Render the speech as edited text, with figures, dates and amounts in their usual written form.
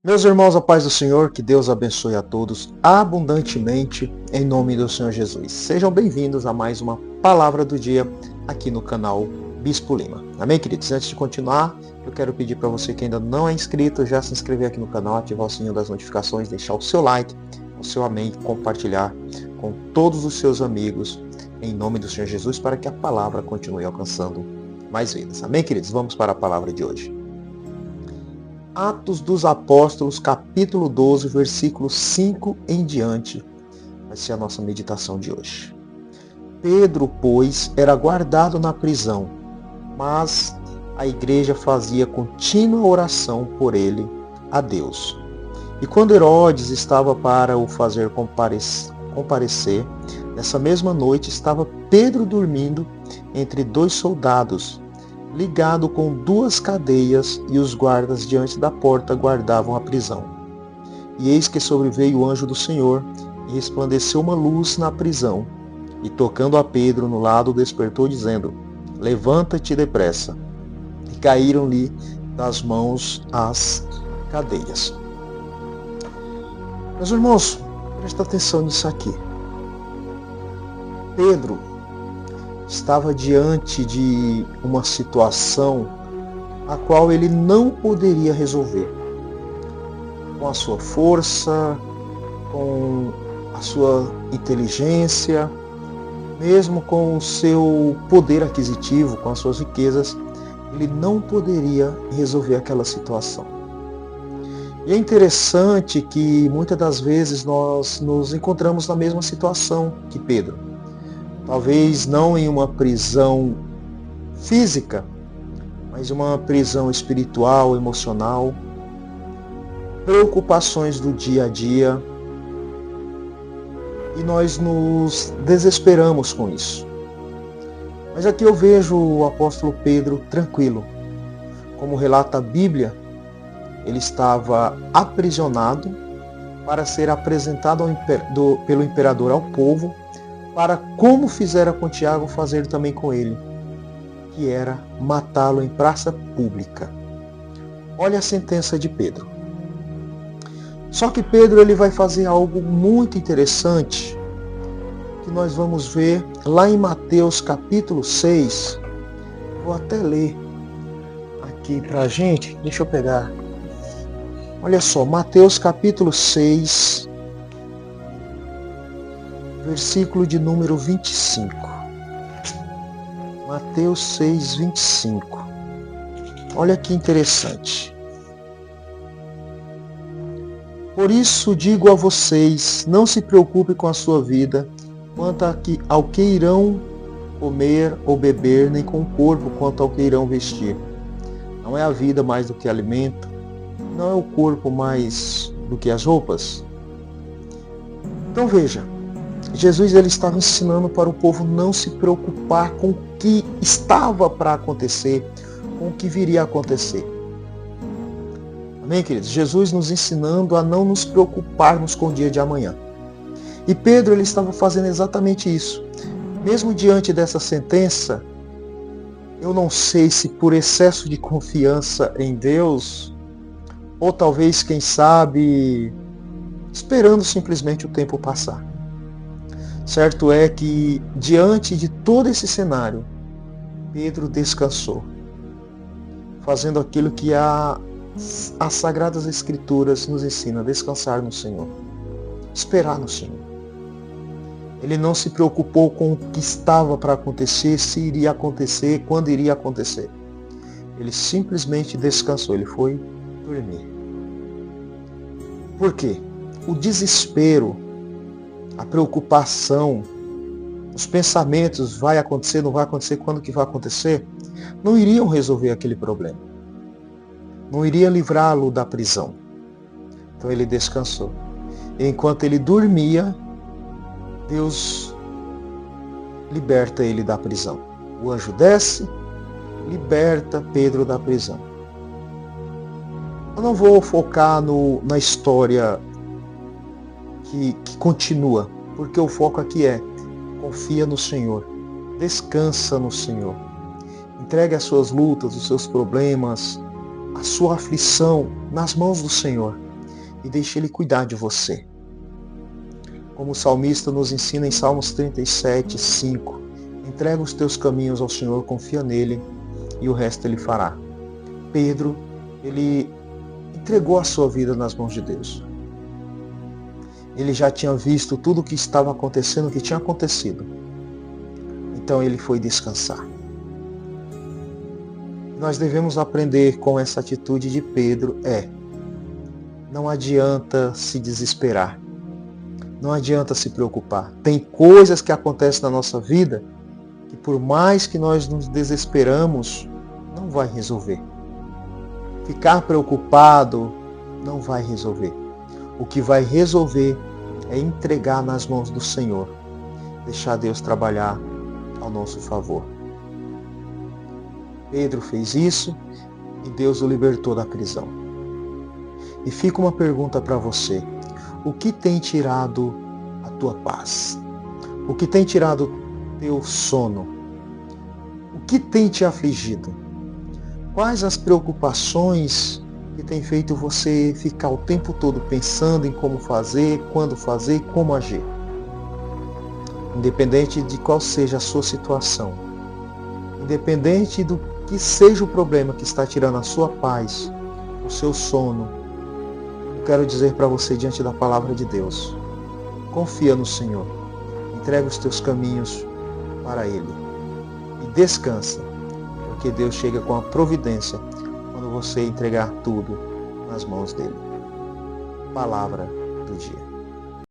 Meus irmãos, a paz do Senhor, que Deus abençoe a todos abundantemente, em nome do Senhor Jesus. Sejam bem-vindos a mais uma Palavra do Dia aqui no canal Bispo Lima. Amém, queridos? Antes de continuar, eu quero pedir para você que ainda não é inscrito, já se inscrever aqui no canal, ativar o sininho das notificações, deixar o seu like, o seu amém, compartilhar com todos os seus amigos, em nome do Senhor Jesus, para que a palavra continue alcançando mais vidas. Amém, queridos? Vamos para a palavra de hoje. Atos dos Apóstolos, capítulo 12, versículo 5 em diante, vai ser a nossa meditação de hoje. Pedro, pois, era guardado na prisão, mas a igreja fazia contínua oração por ele a Deus. E quando Herodes estava para o fazer comparecer, nessa mesma noite estava Pedro dormindo entre dois soldados, ligado com duas cadeias, e os guardas diante da porta guardavam a prisão. E eis que sobreveio o anjo do Senhor, e resplandeceu uma luz na prisão, e tocando a Pedro no lado, despertou, dizendo: Levanta-te depressa. E caíram-lhe das mãos as cadeias. Meus irmãos, presta atenção nisso aqui. Pedro estava diante de uma situação a qual ele não poderia resolver com a sua força, com a sua inteligência, mesmo com o seu poder aquisitivo, com as suas riquezas, ele não poderia resolver aquela situação. E é interessante que muitas das vezes nós nos encontramos na mesma situação que Pedro. Talvez não em uma prisão física, mas uma prisão espiritual, emocional, preocupações do dia a dia, e nós nos desesperamos com isso. Mas aqui eu vejo o apóstolo Pedro tranquilo. Como relata a Bíblia, ele estava aprisionado para ser apresentado pelo imperador ao povo, para, como fizera com Tiago, fazer também com ele, que era matá-lo em praça pública. Olha a sentença de Pedro. Só que Pedro ele vai fazer algo muito interessante, que nós vamos ver lá em Mateus capítulo 6. Vou até ler aqui pra gente. Deixa eu pegar. Olha só, Mateus capítulo 6, versículo de número 25. Mateus 6, 25. Olha que interessante. Por isso digo a vocês, não se preocupe com a sua vida, quanto ao que irão comer ou beber, nem com o corpo quanto ao que irão vestir. Não é a vida mais do que alimento? Não é o corpo mais do que as roupas? Então veja, Jesus ele estava ensinando para o povo não se preocupar com o que estava para acontecer, com o que viria a acontecer. Amém, queridos? Jesus nos ensinando a não nos preocuparmos com o dia de amanhã. E Pedro ele estava fazendo exatamente isso. Mesmo diante dessa sentença, eu não sei se por excesso de confiança em Deus, ou talvez, quem sabe, esperando simplesmente o tempo passar. Certo é que, diante de todo esse cenário, Pedro descansou, fazendo aquilo que as Sagradas Escrituras nos ensinam, descansar no Senhor, esperar no Senhor. Ele não se preocupou com o que estava para acontecer, se iria acontecer, quando iria acontecer. Ele simplesmente descansou, ele foi dormir. Por quê? O desespero, a preocupação, os pensamentos, vai acontecer, não vai acontecer, quando que vai acontecer, não iriam resolver aquele problema. Não iria livrá-lo da prisão. Então ele descansou. E enquanto ele dormia, Deus liberta ele da prisão. O anjo desce, liberta Pedro da prisão. Eu não vou focar na história que continua, porque o foco aqui é: confia no Senhor, descansa no Senhor, entregue as suas lutas, os seus problemas, a sua aflição nas mãos do Senhor, e deixe Ele cuidar de você. Como o salmista nos ensina em Salmos 37, 5, entrega os teus caminhos ao Senhor, confia nele e o resto Ele fará. Pedro, ele entregou a sua vida nas mãos de Deus. Ele já tinha visto tudo o que estava acontecendo, o que tinha acontecido. Então ele foi descansar. Nós devemos aprender com essa atitude de Pedro não adianta se desesperar. Não adianta se preocupar. Tem coisas que acontecem na nossa vida que por mais que nós nos desesperamos, não vai resolver. Ficar preocupado não vai resolver. O que vai resolver é entregar nas mãos do Senhor. Deixar Deus trabalhar ao nosso favor. Pedro fez isso e Deus o libertou da prisão. E fica uma pergunta para você. O que tem tirado a tua paz? O que tem tirado o teu sono? O que tem te afligido? Quais as preocupações que tem feito você ficar o tempo todo pensando em como fazer, quando fazer, como agir? Independente de qual seja a sua situação, independente do que seja o problema que está tirando a sua paz, o seu sono, eu quero dizer para você diante da palavra de Deus, confia no Senhor, entrega os teus caminhos para Ele e descansa, porque Deus chega com a providência quando você entregar tudo nas mãos dele. Palavra do dia.